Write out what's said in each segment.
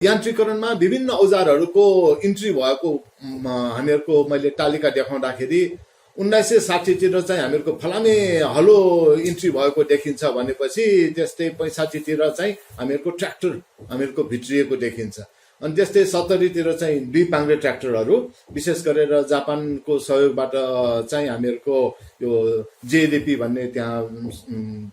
यान्त्रिकरणमा विभिन्न औजारहरूको इन्ट्री भएको हामीहरूको मैले तालिका देखाउँदाखेरि 1960 चाहिँ हामीहरूको फलामे हलो इन्ट्री भएको देखिन्छ भनेपछि त्यस्तै 65 चाहिँ हामीहरूको ट्र्याक्टर हामीहरूको भित्रिएको देखिन्छ। अनि त्यस्तै 70 चाहिँ 2 पाङ्ग्रे ट्र्याक्टरहरू विशेष गरेर जापानको सहयोगबाट चाहिँ हामीहरूको यो जेएडपी भन्ने त्यहाँ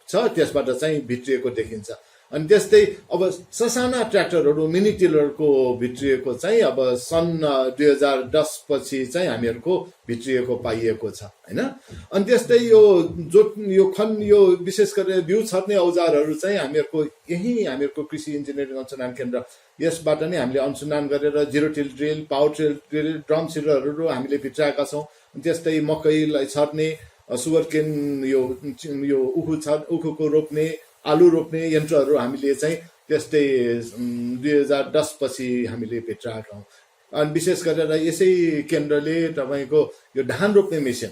छ, त्यसबाट चाहिँ भित्रिएको देखिन्छ। अनि त्यस्तै अब ससाना ट्र्याक्टरहरू मिनी टिलरको भित्रिएको चाहिँ अब सन् 2010 पछि चाहिँ हामीहरूको भित्रिएको पाइएको छ हैन। अनि त्यस्तै यो विशेष गरेर बिउ छर्ने औजारहरू चाहिँ हामीहरूको यही हामीहरूको कृषि इन्जिनियरिङ अनुसन्धान केन्द्र यसबाट नै हामीले अनुसन्धान गरेर zero till drill, power drill, drum सिलरहरू हामीले भित्राएका छौँ। त्यस्तै मकैलाई छर्ने, सुगरकेन यो उखुको रोप्ने, आलु रोप्ने यन्त्रहरू हामीले चाहिँ त्यस्तै 2010 पछि हामीले भित्राएका हौँ। अनि विशेष गरेर यसै केन्द्रले तपाईँको यो धान रोप्ने मेसिन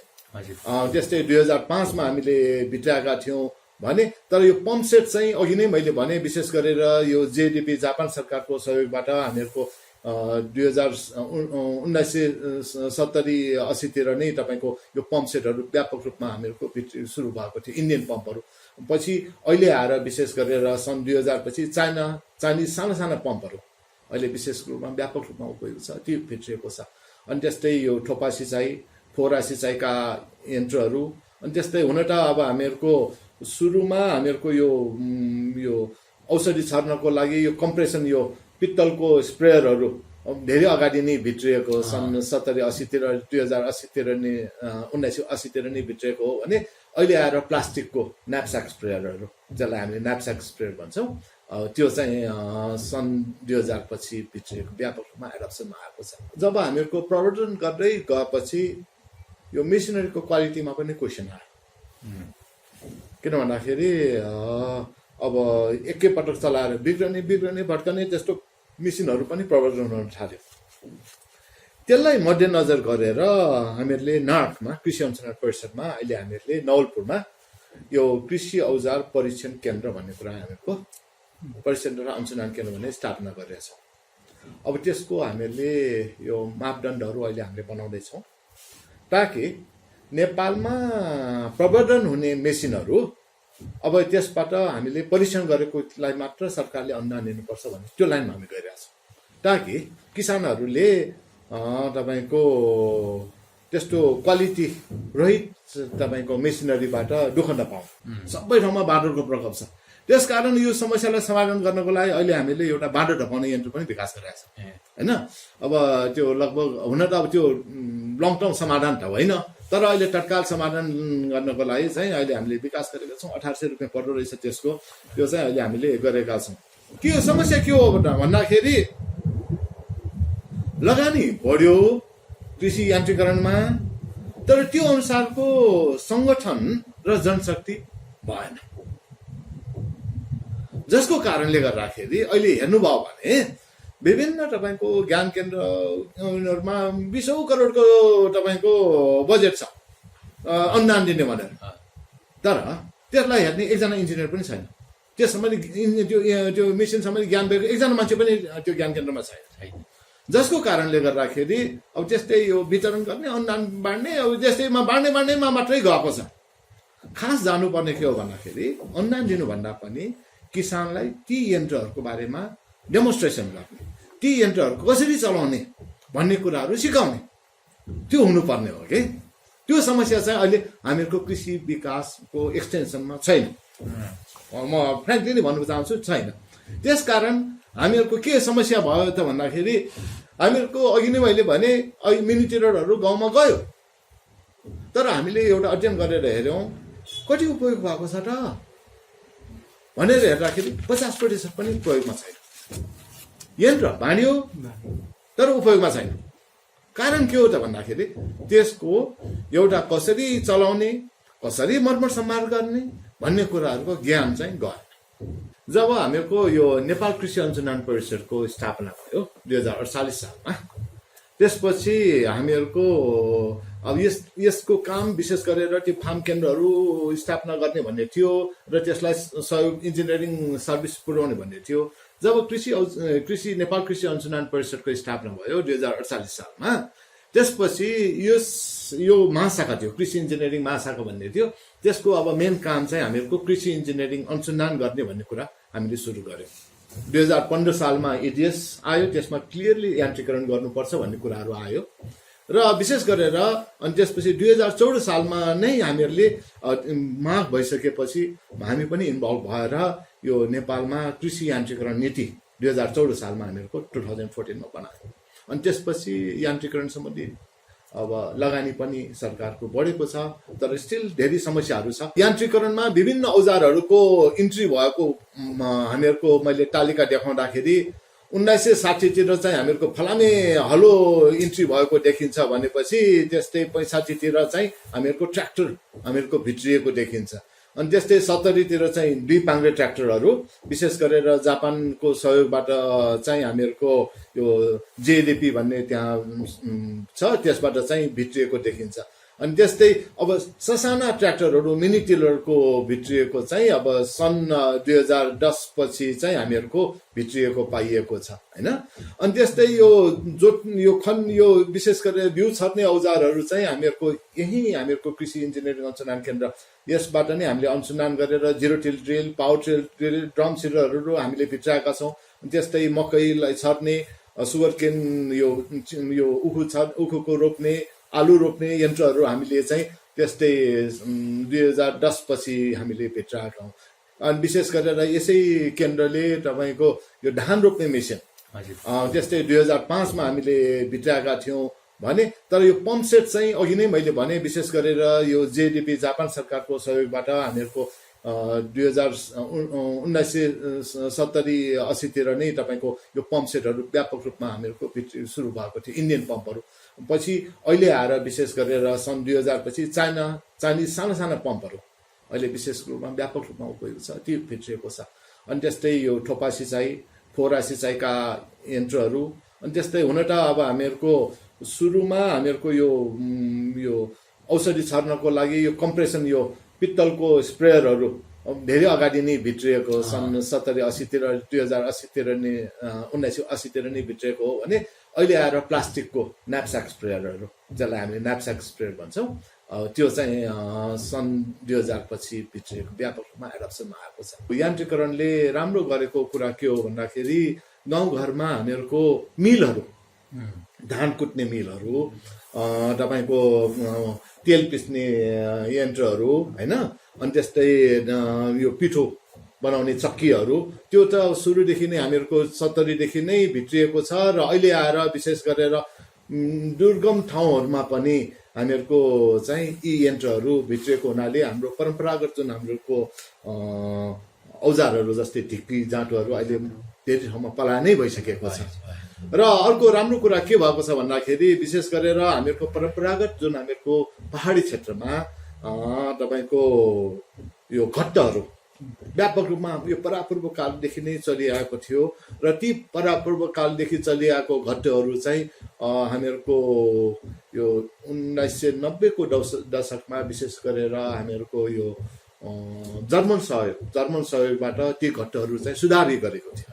त्यस्तै 2005 मा हामीले भित्राएका थियौँ भने, तर यो पम्प सेट चाहिँ अघि नै मैले भने विशेष गरेर यो जेडिपी जापान सरकारको सहयोगबाट हामीहरूको 1970-80 नै तपाईँको यो पम्प सेटहरू व्यापक रूपमा हामीहरूको सुरु भएको थियो, इन्डियन पम्पहरू। पछि अहिले आएर विशेष गरेर सन् 2000 पछि चाइनिज साना पम्पहरू अहिले विशेष रूपमा व्यापक रूपमा उपयोग छ, त्यो भित्रिएको छ। अनि त्यस्तै यो ठोपा सिँचाइ, फोहरा सिँचाइका यन्त्रहरू, अनि त्यस्तै हुन त अब हामीहरूको सुरुमा हामीहरूको यो औषधि छर्नको लागि यो कम्प्रेसन यो पित्तलको स्प्रेयरहरू धेरै अगाडि नै भित्रिएको, सन् 70-80 2080 नै 1980 नै भित्रिएको हो भने अहिले आएर प्लास्टिकको न्यापस्याक स्प्रेयरहरू, जसलाई हामीले न्यापस्याक स्प्रेयर भन्छौँ, त्यो चाहिँ सन् 2000 पछि भित्रिएको व्यापक रूपमा एडप्सनमा आएको छ। जब हामीहरूको प्रवर्धन गर्दै गएपछि यो मेसिनरीको क्वालिटीमा पनि क्वेसन आयो। किन भन्दाखेरि अब एकैपटक चलाएर बिग्रने भट्कने त्यस्तो मेसिनहरू पनि प्रवर्धन हुन थाल्यो। त्यसलाई मध्यनजर गरेर हामीहरूले नार्कमा, कृषि अनुसन्धान परिषदमा, अहिले हामीहरूले नवलपुरमा यो कृषि औजार परीक्षण केन्द्र भन्ने कुरा हामीहरूको परीक्षण र अनुसन्धान केन्द्र भन्ने स्थापना गरेका छौँ। अब त्यसको हामीहरूले यो मापदण्डहरू अहिले हामीले बनाउँदैछौँ ताकि नेपालमा प्रवर्धन हुने मेसिनहरू अब त्यसबाट हामीले परीक्षण गरेकोलाई मात्र सरकारले अनुदान दिनुपर्छ भन्ने त्यो लाइनमा हामी गइरहेका छौँ, ताकि किसानहरूले तपाईँको त्यस्तो क्वालिटी रहित तपाईँको मेसिनरीबाट दुःख नपाउँ। सबै ठाउँमा बाँदरको प्रकोप छ, त्यसकारण यो समस्यालाई समाधान गर्नको लागि अहिले हामीले एउटा बाँदर ढपाउने यन्त्र पनि विकास गरिरहेको छ हैन। अब त्यो लगभग हुन त अब त्यो लङ टर्म समाधान त होइन, तर अहिले तत्काल समाधान गर्नको लागि चाहिँ अहिले हामीले विकास गरेका छौँ। 1800 रुपियाँ पर्दो रहेछ त्यसको, त्यो चाहिँ अहिले हामीले गरेका छौँ। के समस्या के हो भन्दाखेरि लगानी बढ्यो कृषि यान्त्रिकरणमा, तर त्यो अनुसारको सङ्गठन र जनशक्ति भएन, जसको कारणले गर्दाखेरि अहिले हेर्नुभयो भने विभिन्न तपाईँको ज्ञान केन्द्रहरूमा 20औं करोडको तपाईँको बजेट छ अनुदान दिने भनेर, तर त्यसलाई हेर्ने एकजना इन्जिनियर पनि छैन, त्यो सम्बन्धी त्यो मेसिन सम्बन्धी ज्ञान भएको एकजना मान्छे पनि त्यो ज्ञान केन्द्रमा छैन, जसको कारणले गर्दाखेरि अब त्यस्तै यो वितरण गर्ने, अनुदान बाँड्ने, अब त्यस्तैमा बाँड्नेमा मात्रै गएको छ। खास जानुपर्ने के हो भन्दाखेरि अनुदान दिनुभन्दा पनि किसानलाई ती यन्त्रहरूको बारेमा डेमोन्स्ट्रेसन गर्ने, ती यन्त्रहरू कसरी चलाउने भन्ने कुराहरू सिकाउने, त्यो हुनुपर्ने हो कि त्यो समस्या चाहिँ अहिले हामीहरूको कृषि विकासको एक्सटेन्सनमा छैन। म फ्रेङ्कली नै भन्नु चाहन्छु, छैन। त्यसकारण हामीहरूको के समस्या भयो त भन्दाखेरि हामीहरूको अघि नै मैले भने मिनी टिलरहरू गाउँमा गयो, तर हामीले एउटा अध्ययन गरेर हेऱ्यौँ कति उपयोग भएको छ त भनेर हेर्दाखेरि 50% पनि प्रयोगमा छैन। यन्त्र बाँड्यो तर उपयोगमा छैन। कारण के हो त भन्दाखेरि त्यसको एउटा कसरी चलाउने, कसरी मर्मत सम्हार गर्ने भन्ने कुराहरूको ज्ञान चाहिँ गयो। जब हामीहरूको यो नेपाल कृषि अनुसन्धान परिषदको स्थापना भयो 2048 सालमा, त्यसपछि हामीहरूको अब यसको काम विशेष गरेर त्यो फार्म केन्द्रहरू स्थापना गर्ने भन्ने थियो र त्यसलाई सहयोग इन्जिनियरिङ सर्भिस पुर्याउने भन्ने थियो। जब कृषि नेपाल कृषि अनुसन्धान परिषदको स्थापना भयो 2048 सालमा, त्यसपछि यो महाशाखा थियो, कृषि इन्जिनियरिङ महाशाखा भन्ने थियो। त्यसको अब मेन काम चाहिँ हामीहरूको कृषि इन्जिनियरिङ अनुसन्धान गर्ने भन्ने कुरा हामीले सुरु गर्यौँ। 2015 सालमा एडिएस आयो, त्यसमा क्लियरली यान्त्रिकरण गर्नुपर्छ भन्ने कुराहरू आयो र विशेष गरेर अनि त्यसपछि 2014 सालमा नै हामीहरूले माग भइसकेपछि हामी पनि इन्भल्भ भएर यो नेपालमा कृषि यान्त्रिकरण नीति 2014 सालमा हामीहरूको 2014 मा बनायो। अनि त्यसपछि यान्त्रिकरण सम्बन्धी अब लगानी पनि सरकारको बढेको छ, तर स्टिल धेरै समस्याहरू छ। यान्त्रिकरणमा विभिन्न औजारहरूको इन्ट्री भएको हामीहरूको मैले तालिका देखाउँदाखेरि 1960 तिर चाहिँ हामीहरूको फलामे हलो इन्ट्री भएको देखिन्छ भनेपछि त्यस्तै 65 तिर चाहिँ हामीहरूको ट्र्याक्टर हामीहरूको भित्रिएको देखिन्छ। अनि त्यस्तै 70 तिर चाहिँ 2 पाङ्ग्रे ट्र्याक्टरहरू विशेष गरेर जापानको सहयोगबाट चाहिँ हामीहरूको यो जेएलपी भन्ने त्यहाँ छ, त्यसबाट चाहिँ भित्रिएको देखिन्छ। अनि त्यस्तै अब ससाना ट्र्याक्टरहरू मिनी टिलरको भित्रिएको चाहिँ अब सन् 2010 पछि चाहिँ हामीहरूको भित्रिएको पाइएको छ हैन। अनि त्यस्तै यो विशेष गरेर बिउ छर्ने औजारहरू चाहिँ हामीहरूको यही हामीहरूको कृषि इन्जिनियरिङ अनुसन्धान केन्द्र, यसबाट नै हामीले अनुसन्धान गरेर zero till drill, power till drill, drum सिडरहरू हामीले भित्राएका छौँ। त्यस्तै मकैलाई छर्ने, सुगरकेन यो उखुको रोप्ने, आलु रोप्ने यन्त्रहरू हामीले चाहिँ त्यस्तै 2010 पछि हामीले भित्राएका हौँ। अनि विशेष गरेर यसै केन्द्रले तपाईँको यो धान रोप्ने मेसिन त्यस्तै 2005 मा हामीले भित्राएका थियौँ भने, तर यो पम्प सेट चाहिँ अघि नै मैले भने विशेष गरेर यो जेडिपी जापान सरकारको सहयोगबाट हामीहरूको 1970-80 तिर नै तपाईँको यो पम्प सेटहरू व्यापक रूपमा हामीहरूको सुरु भएको थियो, इन्डियन पम्पहरू। पछि अहिले आएर विशेष गरेर सन् 2000 पछि चाइनिज साना पम्पहरू अहिले विशेष रूपमा व्यापक रूपमा उपयोग छ, त्यो भित्रिएको छ। अनि त्यस्तै यो ठोपा सिँचाइ, फोहरा सिँचाइका यन्त्रहरू, अनि त्यस्तै हुन त अब हामीहरूको सुरुमा हामीहरूको यो औषधि छर्नको लागि यो कम्प्रेसन यो पित्तलको स्प्रेयरहरू धेरै अगाडि नै भित्रिएको, सन् 70-80 तिर 2080 तिर नै 1980 तिर नै भित्रिएको हो भने अहिले आएर प्लास्टिकको न्यापस्याक स्प्रेयरहरू, जसलाई हामीले न्यापस्याक स्प्रेयर भन्छौँ, त्यो चाहिँ सन् 2000 पछि भित्रिएको व्यापक रूपमा एडप्सनमा आएको छ। यान्त्रिकरणले राम्रो गरेको कुरा के हो भन्दाखेरि गाउँघरमा हामीहरूको मिलहरू, धान कुट्ने मिलहरू, तपाईँको तेल पिस्ने यन्त्रहरू हैन, अनि त्यस्तै यो पिठो बनाउने चक्कीहरू, त्यो त सुरुदेखि नै हामीहरूको 70 देखि नै भित्रिएको छ र अहिले आएर विशेष गरेर दुर्गम ठाउँहरूमा पनि हामीहरूको चाहिँ यी यन्त्रहरू भित्रिएको हुनाले हाम्रो परम्परागत जुन हामीहरूको औजारहरू जस्तै ढिक्की, जाँटोहरू अहिले धेरै ठाउँमा पलायनै भइसकेको छ। र अर्को राम्रो कुरा के भएको छ भन्दाखेरि विशेष गरेर हामीहरूको परम्परागत जुन हामीहरूको पहाडी क्षेत्रमा तपाईँको यो घट्टहरू व्यापक रूपमा यो परापूर्व कालदेखि नै चलिआएको थियो र ती परापूर्व कालदेखि चलिआएको घट्टहरू चाहिँ हामीहरूको यो 1990 को दशकमा विशेष गरेर हामीहरूको यो जर्मन सहयोगबाट ती घट्टहरू चाहिँ सुधार गरेको थियो।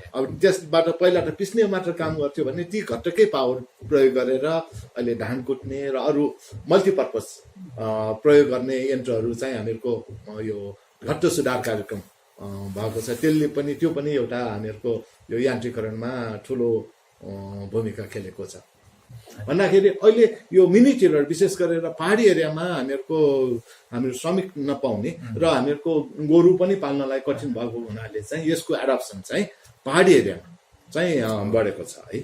अब त्यसबाट पहिला त पिस्ने मात्र काम गर्थ्यो भने ती घट्टकै पावर प्रयोग गरेर अहिले धान कुट्ने र अरू मल्टिपर्पज प्रयोग गर्ने यन्त्रहरू चाहिँ हामीहरूको यो घट्ट सुधार कार्यक्रम भएको छ। त्यो पनि एउटा हामीहरूको यो यान्त्रिकरणमा ठुलो भूमिका खेलेको छ। भन्दाखेरि अहिले यो मिनी टिलर विशेष गरेर पहाडी एरियामा हामीहरू श्रमिक नपाउने र हामीहरूको गोरु पनि पाल्नलाई कठिन भएको हुनाले चाहिँ यसको एडप्सन चाहिँ पहाडी एरियामा चाहिँ बढेको छ है।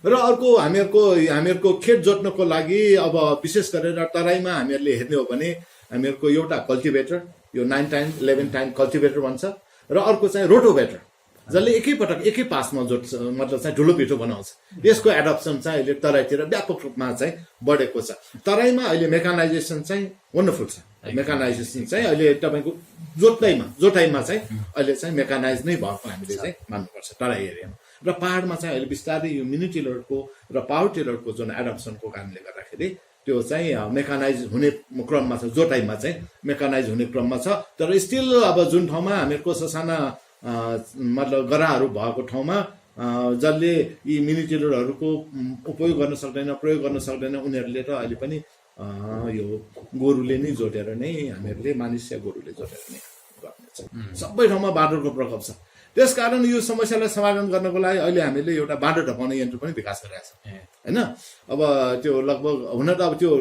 र अर्को हामीहरूको खेत जोत्नको लागि अब विशेष गरेर तराईमा हामीहरूले हेर्ने हो भने हामीहरूको एउटा कल्टिभेटर, यो 9 टाइम 11 टाइम कल्टिभेटर भन्छ, र अर्को चाहिँ रोटोभेटर, जसले एकै पासमा जोत्छ, मतलब चाहिँ ठुलो पिठो बनाउँछ। यसको एडप्सन चाहिँ अहिले तराईतिर व्यापक रूपमा चाहिँ बढेको छ। तराईमा अहिले मेकानाइजेसन चाहिँ वन्डरफुल छ। मेकानाइजेसन चाहिँ अहिले तपाईँको जोटाइमा चाहिँ अहिले चाहिँ मेकानाइज नै भएको हामीले चाहिँ मान्नुपर्छ तराई एरियामा। र पहाडमा चाहिँ अहिले बिस्तारै यो मिनी टिलरको र पावर टिलरको जुन एडप्सनको कारणले गर्दाखेरि त्यो चाहिँ मेकानाइज हुने क्रममा छ, जोटाइमा चाहिँ मेकानाइज हुने क्रममा छ। तर स्टिल अब जुन ठाउँमा हामीहरूको ससाना मतलब गराहरू भएको ठाउँमा जसले यी मिनी टिलरहरूको उपयोग गर्न सक्दैन, प्रयोग गर्न सक्दैन, उनीहरूले त अहिले पनि यो गोरुले नै जोतेर नै हामीहरूले मानिस या गोरुले जोतेर नै गर्नेछ। सबै ठाउँमा बाँदरको प्रकोप छ। त्यसकारण यो समस्यालाई समाधान गर्नको लागि अहिले हामीले एउटा बाँदर ढपाउने यन्त्र पनि विकास गरेका छौँ होइन। अब त्यो लगभग हुन त अब त्यो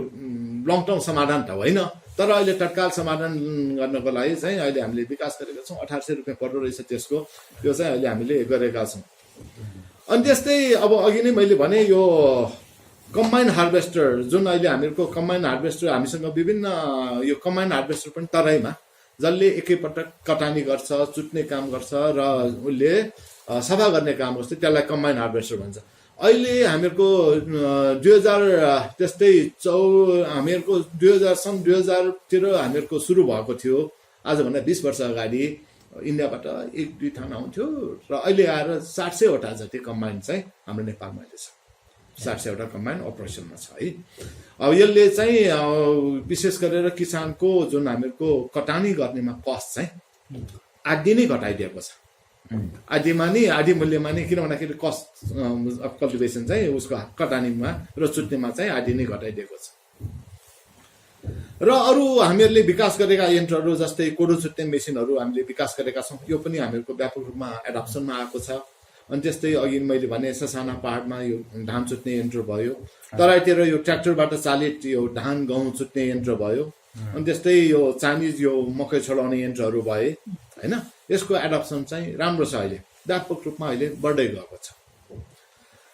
लङ टर्म समाधान त होइन, तर अहिले तत्काल समाधान गर्नको लागि चाहिँ अहिले हामीले विकास गरेका छौँ। 1800 रुपियाँ पर्दो रहेछ त्यसको, त्यो चाहिँ अहिले हामीले गरेका छौँ। अनि त्यस्तै अब अघि नै मैले भने यो कम्बाइन हार्भेस्टर, जुन अहिले हामीहरूको कम्बाइन हार्भेस्टर, हामीसँग विभिन्न यो कम्बाइन हार्भेस्टर पनि तराईमा, जसले एकैपटक कटानी गर्छ, चुट्ने काम गर्छ र उसले सफा गर्ने काम गर्छ, त्यसलाई कम्बाइन हार्भेस्टर भन्छ। अहिले हामीहरूको 2000 त्यस्तै हामीहरूको 2000 हामीहरूको सुरु भएको थियो। आजभन्दा 20 वर्ष अगाडि इन्डियाबाट 1-2 थान आउँथ्यो र अहिले आएर 700वटा जति कम्बाइन चाहिँ हाम्रो नेपालमा अहिले छ। 700वटा कम्बाइन अपरेसनमा छ है। अब यसले चाहिँ विशेष गरेर किसानको जुन हामीहरूको कटानी गर्नेमा कस्ट चाहिँ आधी नै घटाइदिएको छ। आधीमा नि आधी मूल्यमा नै, किन भन्दाखेरि कस्ट अफ कल्टिभेसन चाहिँ उसको कटानीमा र चुट्नेमा चाहिँ आधी नै घटाइदिएको छ। र अरू हामीहरूले विकास गरेका यन्त्रहरू जस्तै कोदो चुट्ने मेसिनहरू हामीले विकास गरेका छौँ। यो पनि हामीहरूको व्यापक रूपमा एडप्सनमा आएको छ। अनि त्यस्तै अघि मैले भने ससाना पहाडमा यो धान चुट्ने यन्त्र भयो, तराईतिर यो ट्र्याक्टरबाट चालित यो धान गहुँ चुट्ने यन्त्र भयो। अनि त्यस्तै यो चाइनिज यो मकै छोडाउने यन्त्रहरू भए होइन। यसको एडप्सन चाहिँ राम्रो छ, अहिले व्यापक रूपमा अहिले बढ्दै गएको छ।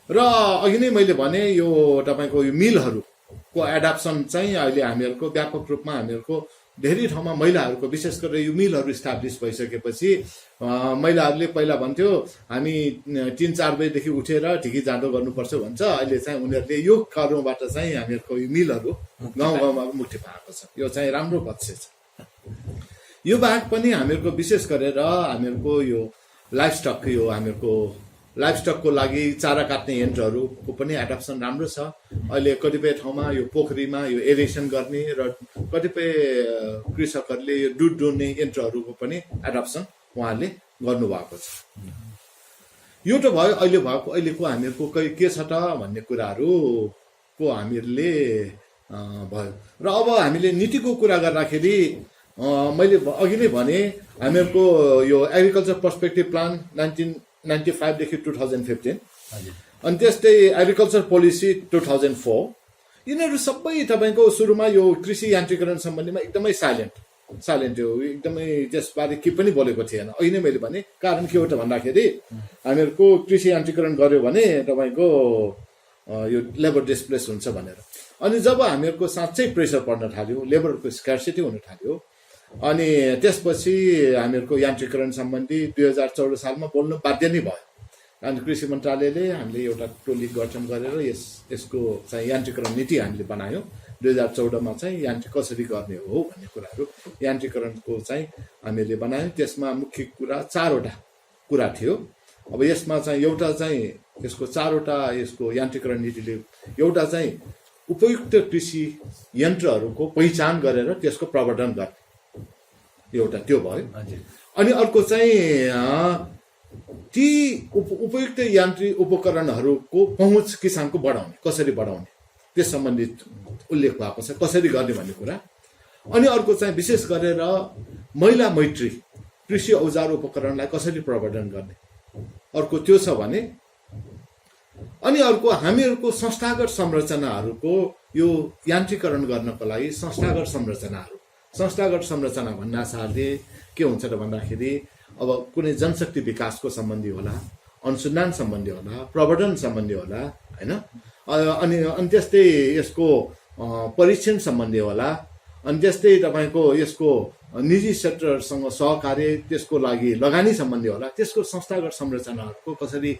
र अघि नै मैले भने यो तपाईँको यो मिलहरूको एडप्सन चाहिँ अहिले हामीहरूको व्यापक रूपमा हामीहरूको धेरै ठाउँमा महिलाहरूको विशेष गरेर यो मिलहरू इस्टाब्लिस भइसकेपछि महिलाहरूले पहिला भन्थ्यो हामी 3-4 बजेदेखि उठेर ढिकी जाँडो गर्नुपर्छ भन्छ। अहिले चाहिँ उनीहरूले यो कार्यबाट चाहिँ हामीहरूको यो मिलहरू गाउँ गाउँमा मुक्ति पाएको छ। यो चाहिँ राम्रो पक्ष छ। यो बाहेक पनि हामीहरूको विशेष गरेर हामीहरूको यो लाइफस्टक, यो हामीहरूको लाइफस्टकको लागि चारा काट्ने यन्त्रहरूको पनि एडप्सन राम्रो छ। अहिले कतिपय ठाउँमा यो पोखरीमा यो एरेसन गर्ने र कतिपय कृषकहरूले यो दुध दुहुने यन्त्रहरूको पनि एडप्सन उहाँहरूले गर्नुभएको छ। यो त भयो अहिले भएको, अहिलेको हामीहरूको के छ त भन्ने कुराहरूको हामीहरूले भयो। र अब हामीले नीतिको कुरा गर्दाखेरि मैले अघि नै भने हामीहरूको यो एग्रिकल्चर पर्सपेक्टिभ प्लान 1995 देखि 2015, अनि त्यस्तै एग्रिकल्चर पोलिसी 2004, यिनीहरू सबै तपाईँको सुरुमा यो कृषि यान्त्रिकरण सम्बन्धीमा एकदमै साइलेन्ट हो, एकदमै त्यसबारे के पनि बोलेको थिएन। अहिले नै मैले भने कारण के हो त भन्दाखेरि हामीहरूको कृषि यान्त्रिकरण गर्यो भने तपाईँको यो लेबर डिस्प्लेस हुन्छ भनेर। अनि जब हामीहरूको साँच्चै प्रेसर पर्न थाल्यो, लेबरको स्कार्सिटी हुन थाल्यो, अनि त्यसपछि हामीहरूको यान्त्रिकरण सम्बन्धी 2014 सालमा बोल्नु बाध्य नै भयो। अनि कृषि मन्त्रालयले हामीले एउटा टोली गठन गरेर यसको चाहिँ यान्त्रिकरण नीति हामीले बनायौँ। 2014मा चाहिँ यान्त्रिक कसरी गर्ने हो भन्ने कुराहरू यान्त्रिकरणको चाहिँ हामीले बनायौँ। त्यसमा मुख्य कुरा 4वटा कुरा थियो। अब यसमा चाहिँ एउटा चाहिँ यसको 4वटा यसको यान्त्रिकरण नीतिले एउटा चाहिँ उपयुक्त कृषि यन्त्रहरूको पहिचान गरेर त्यसको प्रवर्धन गर्ने, एउटा त्यो भयो। अनि अर्को चाहिँ ती उपयुक्त यान्त्रिक उपकरणहरूको पहुँच किसानको बढाउने, कसरी बढाउने त्यस सम्बन्धित उल्लेख भएको छ, कसरी गर्ने भन्ने कुरा। अनि अर्को चाहिँ विशेष गरेर महिला मैत्री कृषि औजार उपकरणलाई कसरी प्रवर्धन गर्ने, अर्को त्यो छ भने। अनि अर्को हामीहरूको संस्थागत संरचनाहरूको यो यान्त्रिकरण गर्नको लागि संस्थागत संरचना भन्नासाथै के हुन्छ त भन्दाखेरि अब कुनै जनशक्ति विकासको सम्बन्धी होला, अनुसन्धान सम्बन्धी होला, प्रवर्धन सम्बन्धी होला होइन। अनि त्यस्तै यसको परीक्षण सम्बन्धी होला, अनि त्यस्तै तपाईँको यसको निजी सेक्टरसँग सहकार्य, त्यसको लागि लगानी सम्बन्धी होला। त्यसको संस्थागत संरचनाहरूको कसरी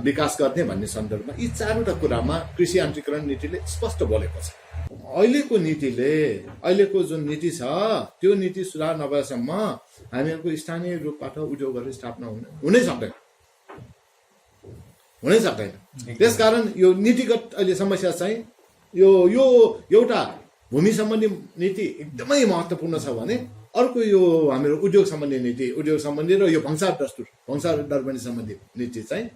विकास गर्ने भन्ने सन्दर्भमा यी 4वटा कुरामा कृषि यान्त्रिकरण नीतिले स्पष्ट बोलेको छ। अहिलेको जुन नीति छ त्यो नीति सुधार नभएसम्म हामीहरूको स्थानीय रूपबाट उद्योगहरू स्थापना हुनै सक्दैन। त्यसकारण यो नीतिगत अहिले समस्या चाहिँ यो एउटा भूमि सम्बन्धी नीति एकदमै महत्त्वपूर्ण छ भने अर्को यो हाम्रो उद्योग सम्बन्धी नीति, उद्योग सम्बन्धी र यो भन्सार दरबन्दी सम्बन्धी नीति चाहिँ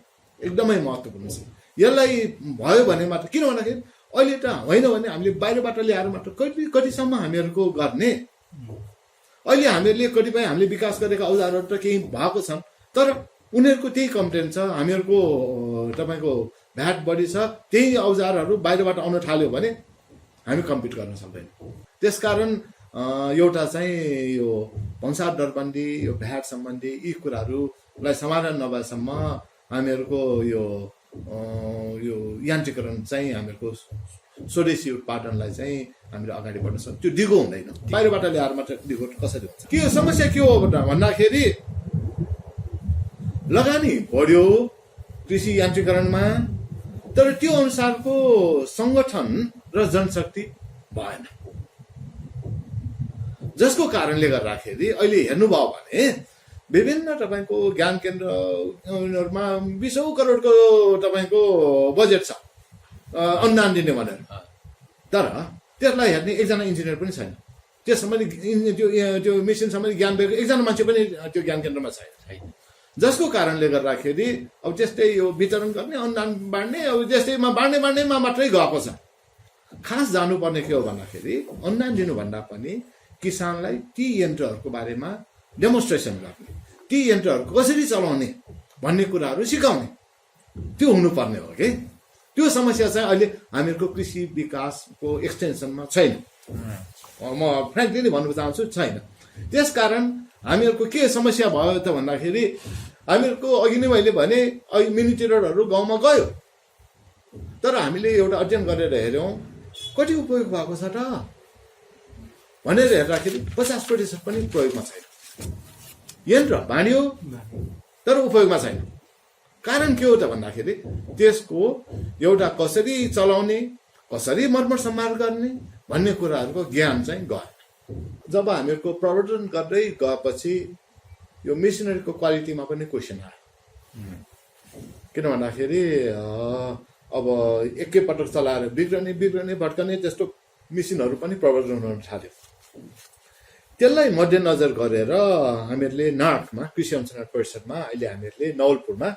एकदमै महत्त्वपूर्ण छ। यसलाई भयो भने मात्र, किन भन्दाखेरि अहिले त होइन भने हामीले बाहिरबाट ल्याएर मात्र कतिसम्म हामीहरूको गर्ने। अहिले हामीहरूले कतिपय हामीले विकास गरेका औजारहरू त केही भएको छन्, तर उनीहरूको त्यही कम्प्लेन छ, हामीहरूको तपाईँको भ्याट बढी छ, त्यही औजारहरू बाहिरबाट आउन थाल्यो भने हामी कम्पिट गर्न सक्दैन। त्यसकारण एउटा चाहिँ यो भन्सार दरबन्दी, यो भ्याट सम्बन्धी यी कुराहरूलाई समाधान नभएसम्म हामीहरूको यो यान्त्रिकरण चाहिँ हामीहरूको स्वदेशी उत्पादनलाई चाहिँ हामीले अगाडि बढ्न सक्छ। त्यो दिगो हुँदैन, बाहिरबाट ल्याएर मात्र दिगो कसरी हुन्छ। के समस्या के हो भन्दाखेरि लगानी बढ्यो कृषि यान्त्रिकरणमा, तर त्यो अनुसारको सङ्गठन र जनशक्ति भएन, जसको कारणले गर्दाखेरि अहिले हेर्नुभयो भने विभिन्न तपाईँको ज्ञान केन्द्रहरूमा 20औं करोडको तपाईँको बजेट छ अनुदान दिने भनेर, तर त्यसलाई हेर्ने एकजना इन्जिनियर पनि छैन, त्यस सम्बन्धी त्यो मेसिन सम्बन्धी ज्ञान भएको एकजना मान्छे पनि त्यो ज्ञान केन्द्रमा छैन, जसको कारणले गर्दाखेरि अब त्यस्तै यो वितरण गर्ने, अनुदान बाँड्ने, अब त्यस्तैमा बाँड्नेमा मात्रै गएको छ। खास जानुपर्ने के हो भन्दाखेरि अनुदान दिनुभन्दा पनि किसानलाई ती यन्त्रहरूको बारेमा डेमोन्स्ट्रेसन गर्ने, ती यन्त्रहरू कसरी चलाउने भन्ने कुराहरू सिकाउने, त्यो हुनुपर्ने हो कि। त्यो समस्या चाहिँ अहिले हामीहरूको कृषि विकासको एक्सटेन्सनमा छैन, म फ्रेङ्कली नै भन्नु चाहन्छु, छैन। त्यसकारण हामीहरूको के समस्या भयो त भन्दाखेरि हामीहरूको अघि नै मैले भने मिनी टेलरहरू गाउँमा गयो, तर हामीले एउटा अध्ययन गरेर हेऱ्यौँ कति उपयोग भएको छ त भनेर हेर्दाखेरि 50% पनि प्रयोगमा छैन। यन्त्र बाँडियो तर उपयोगमा छैन। कारण के हो त भन्दाखेरि त्यसको एउटा कसरी चलाउने, कसरी मर्मत सम्हार गर्ने भन्ने कुराहरूको ज्ञान चाहिँ गएन। जब हामीहरूको प्रवर्धन गर्दै गएपछि यो मेसिनरीको क्वालिटीमा पनि क्वेसन आयो, किन भन्दाखेरि अब एकैपटक चलाएर बिग्रने भट्कने त्यस्तो मेसिनहरू पनि प्रवर्धन हुन थाल्यो। त्यसलाई मध्यनजर गरेर हामीहरूले नार्कमा, कृषि अनुसन्धान परिषदमा, अहिले हामीहरूले नवलपुरमा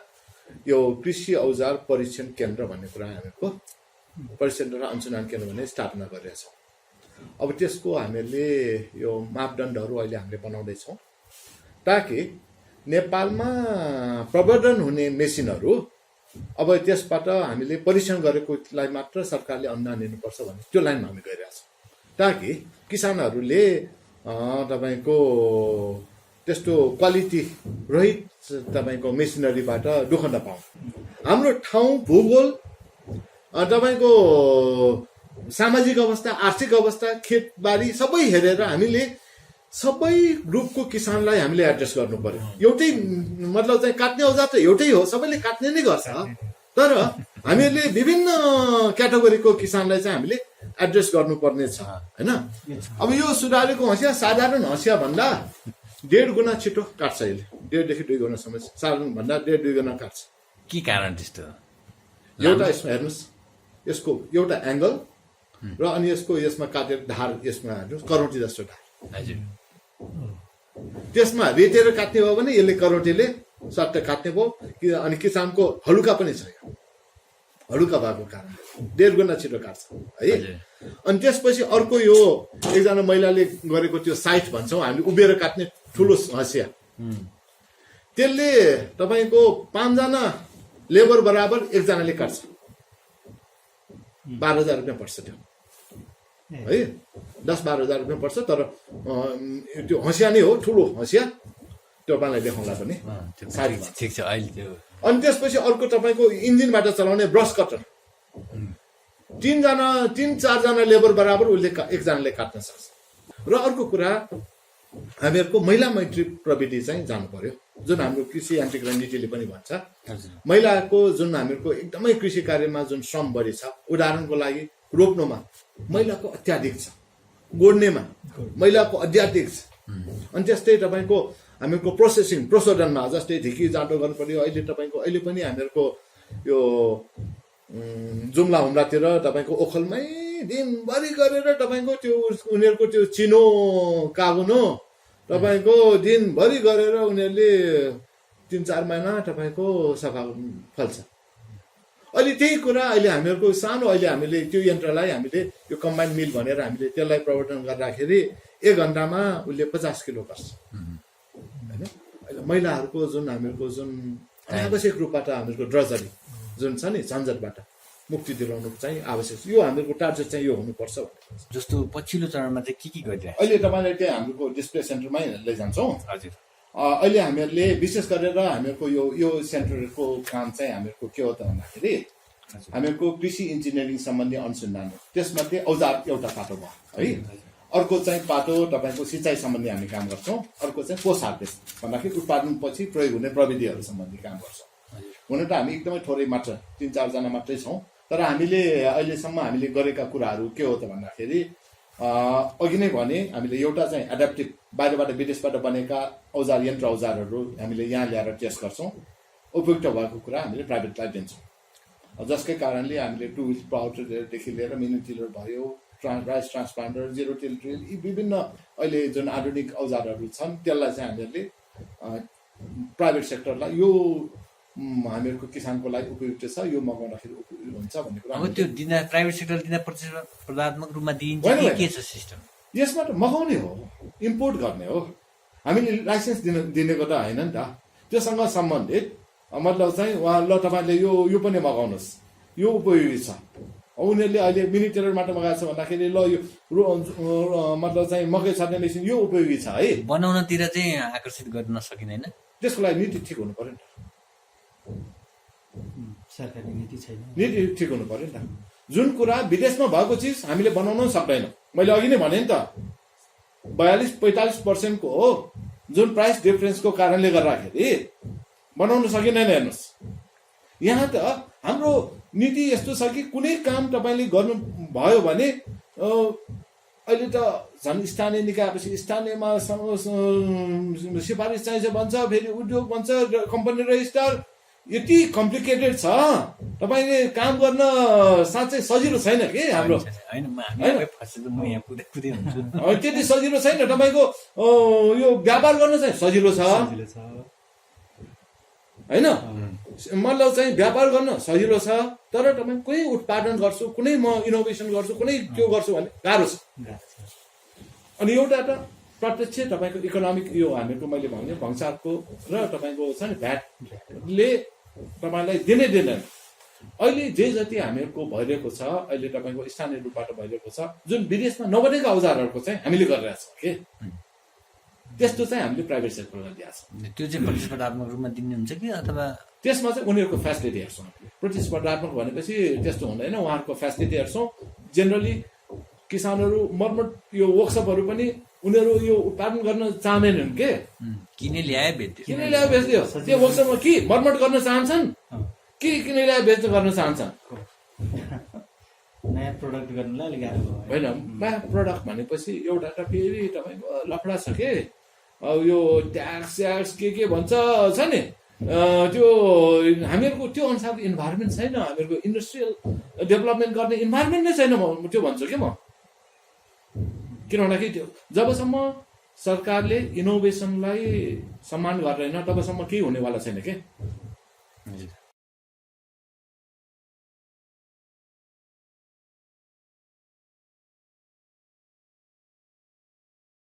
यो कृषि औजार परीक्षण केन्द्र भन्ने कुरा हामीहरूको परीक्षण र अनुसन्धान केन्द्र भन्ने स्थापना गरेका छौँ। अब त्यसको हामीहरूले यो मापदण्डहरू अहिले हामीले बनाउँदैछौँ ताकि नेपालमा प्रवर्धन हुने मेसिनहरू अब त्यसबाट हामीले परीक्षण गरेकोलाई मात्र सरकारले अनुदान दिनुपर्छ भन्ने त्यो लाइनमा हामी गइरहेका छौँ, ताकि किसानहरूले तपाईँको त्यस्तो क्वालिटी रहित तपाईँको मेसिनरीबाट दुःख नपाउँ। हाम्रो ठाउँ, भूगोल, तपाईँको सामाजिक अवस्था, आर्थिक अवस्था, खेतबारी सबै हेरेर हामीले सबै ग्रुपको किसानलाई हामीले एड्रेस गर्नु पर्यो। एउटै मतलब चाहिँ काट्ने औजार त एउटै हो, सबैले काट्ने नै गर्छ, तर हामीहरूले विभिन्न क्याटेगोरीको किसानलाई चाहिँ हामीले एड्रेस गर्नुपर्ने छ हैन। अब यो सुधारेको हँसिया साधारण हँसिया भन्दा 1.5 गुणा छिटो काट्छ, यसले 1.5 देखि 2 गुणा समस्या साधारण भन्दा 1.5-2 गुणा काट्छ। के कारण त्यस्तो? एउटा यसमा हेर्नुहोस्, यसको एउटा एङ्गल र अनि यसमा काटेर धार, यसमा हेर्नुहोस् करौटी जस्तो धार, हजुर। त्यसमा रेतेर काट्ने भयो भने यसले करौटीले सट्ट काट्ने भयो, अनि किसानको हलुका पनि छ, हलुका भएको कारण 1.5 गुणा छिटो काट्छ है। अनि त्यसपछि अर्को यो एकजना महिलाले गरेको त्यो साइट भन्छौँ हामीले, उभिएर काट्ने ठुलो हँसिया, त्यसले तपाईँको 5 जना लेबर बराबर 1 जनाले काट्छ, 12,000 रुपियाँ पर्छ त्यो है, 10-12 हजार रुपियाँ पर्छ। तर त्यो हँसिया नै हो, ठुलो हँसिया, त्यो तपाईँलाई देखाउँला पनि सारी ठिक छ अहिले त्यो। अनि त्यसपछि अर्को तपाईँको इन्जिनबाट चलाउने ब्रस कटर, 3-4 जना लेबर बराबर उसले 1 जनाले काट्न सक्छ। र अर्को कुरा हामीहरूको महिला मैत्री प्रविधि चाहिँ जानु पर्यो, जुन हाम्रो कृषि यान्त्रिकरण नीतिले पनि भन्छ। महिलाको जुन हामीहरूको एकदमै कृषि कार्यमा जुन श्रम बढी छ, उदाहरणको लागि रोप्नुमा महिलाको अत्याधिक छ, गोड्नेमा महिलाको अत्याधिक छ, अनि त्यस्तै तपाईँको हामीहरूको प्रोसेसनमा जस्तै ढिकी जाँडो गर्नु पर्यो। अहिले पनि हामीहरूको यो जुम्ला हुम्लातिर तपाईँको ओखलमै दिनभरि गरेर तपाईँको त्यो उनीहरूको त्यो चिनो कागुनो तपाईँको दिनभरि गरेर उनीहरूले 3-4 महिना तपाईँको सफा फल्छ। अहिले त्यही कुरा अहिले हामीहरूको सानो अहिले हामीले त्यो यन्त्रलाई हामीले यो कम्बाइन मिल भनेर हामीले त्यसलाई प्रवर्तन गर्दाखेरि 1 घन्टामा उसले 50 किलो गर्छ होइन। अहिले महिलाहरूको जुन हामीहरूको जुन अनावश्यक रूपबाट हामीहरूको ड्रजरी जुन छ नि झन्झटबाट मुक्ति दिलाउनु चाहिँ आवश्यक छ। यो हामीहरूको टार्गेट चाहिँ यो हुनुपर्छ भन्ने। जस्तो पछिल्लो चरणमा चाहिँ के गरिरहेको अहिले तपाईँले त्यहाँ हाम्रो डिस्प्ले सेन्टरमै लैजान्छौँ। हजुर अहिले हामीहरूले विशेष गरेर हामीहरूको यो सेन्टरको काम चाहिँ हामीहरूको के हो त भन्दाखेरि हामीहरूको कृषि इन्जिनियरिङ सम्बन्धी अनुसन्धान हो। त्यसमध्ये औजार एउटा पाटो भयो है। अर्को चाहिँ पाटो तपाईँको सिँचाइ सम्बन्धी हामी काम गर्छौँ। अर्को चाहिँ पोस्ट हार्भेस्ट भन्दाखेरि उत्पादनपछि प्रयोग हुने प्रविधिहरू सम्बन्धी काम गर्छौँ। हुन त हामी एकदमै थोरै मात्र 3-4 जना मात्रै छौँ। तर हामीले अहिलेसम्म हामीले गरेका कुराहरू के हो त भन्दाखेरि अघि नै भने हामीले एउटा चाहिँ एडाप्टिभ बाहिरबाट विदेशबाट बनेका यन्त्र औजारहरू हामीले यहाँ ल्याएर टेस्ट गर्छौँ। उपयुक्त भएको कुरा हामीले प्राइभेटलाई दिन्छौँ। जसकै कारणले हामीले 2 व्हिल पावरदेखि लिएर मिनी टिलर भयो, राइस ट्रान्सप्लान्टर, जेरो टिल ड्रिल, यी विभिन्न अहिले जुन आधुनिक औजारहरू छन् त्यसलाई चाहिँ हामीहरूले प्राइभेट सेक्टरलाई यो हामीहरूको किसानको लागि उपयुक्त छ, यो मगाउँदाखेरि उपयुक्त हुन्छ भन्ने कुरा। अब त्यो दिँदा प्राइभेट सेक्टरले दिँदा प्रतिस्पर्धात्मक रूपमा दिइन्छ होइन, कि के छ सिस्टम? यसमा त मगाउने हो, इम्पोर्ट गर्ने हो। हामीले लाइसेन्स दिनेको त होइन नि त। त्योसँग सम्बन्धित मतलब चाहिँ उहाँ ल तपाईँले यो पनि मगाउनुहोस्, यो उपयोगी छ। उनीहरूले अहिले मिनी टेलरबाट मगाएको छ भन्दाखेरि ल यो मतलब चाहिँ मकै छर्ने मेसिन यो उपयोगी छ है। बनाउनतिर चाहिँ आकर्षित गर्न सकिँदैन। त्यसको लागि नीति ठिक हुनु पर्यो नि त। सरकारी नीति छैन, नीति ठिक हुनु पर्यो नि त। जुन कुरा विदेशमा भएको चिज हामीले बनाउन सक्दैनौँ। मैले अघि नै भने नि त 42-45% को हो जुन प्राइस डिफरेन्सको कारणले गर्दाखेरि बनाउन सकिँदैन। हेर्नुहोस् यहाँ त हाम्रो नीति यस्तो छ कि कुनै काम तपाईँले गर्नु भयो भने अहिले त झन् स्थानीय निकायपछि स्थानीयमा सिफारिस चाहिन्छ भन्छ, फेरि उद्योग भन्छ, कम्पनी रजिस्टर, यति कम्प्लिकेटेड छ। तपाईँले काम गर्न साँच्चै सजिलो छैन कि हाम्रो। त्यति सजिलो छैन। तपाईँको यो व्यापार गर्न चाहिँ सजिलो छ होइन। मतलब चाहिँ व्यापार गर्न सजिलो छ, तर तपाईँ कुनै उत्पादन गर्छु, कुनै म इनोभेसन गर्छु, कुनै त्यो गर्छु भने गाह्रो छ। अनि एउटा त प्रत्यक्ष तपाईँको इकोनोमिक यो हामीहरूको मैले भने भङ्सारको र तपाईँको छ नि भ्याटले तपाईँलाई दिँदैन। अहिले जे जति हामीहरूको भइरहेको छ अहिले तपाईँको स्थानीय रूपबाट भइरहेको छ, जुन विदेशमा नबनेका औजारहरूको चाहिँ हामीले गरिरहेको छौँ कि त्यस्तो चाहिँ हामीले प्राइभेट सेक्टरलाई दिएको छ। त्यो चाहिँ प्रतिस्पर्धात्मक रूपमा दिनुहुन्छ कि अथवा त्यसमा चाहिँ उनीहरूको फेसिलिटी हेर्छौँ। प्रतिस्पर्धात्मक भनेपछि त्यस्तो हुँदैन, उहाँहरूको फेसिलिटी हेर्छौँ। जेनरली किसानहरू मर्मत यो वर्कसपहरू पनि उनीहरू यो उत्पादन गर्न चाहँदैनन् के, किने ल्याए बेच्दियो, किने ल्याए बेच्दियो। त्यो वर्कसपमा कि मर्मत गर्न चाहन्छन् कि किने ल्याए बेच्न गर्न चाहन्छन्। नयाँ प्रोडक्ट गर्नलाई अलिक गाह्रो भयो होइन। नयाँ प्रोडक्ट भनेपछि एउटा त फेरि तपाईँको लफडा छ कि यो ट्याक्स के भन्छ छ नि, त्यो हामीहरूको त्यो अनुसारको इन्भाइरोमेन्ट छैन। हामीहरूको इन्डस्ट्रियल डेभलपमेन्ट गर्ने इन्भाइरोमेन्ट नै छैन त्यो भन्छु कि म। किन भन्दाखेरि त्यो जबसम्म सरकारले इनोभेसनलाई सम्मान गर्दैन तबसम्म केही हुनेवाला छैन के।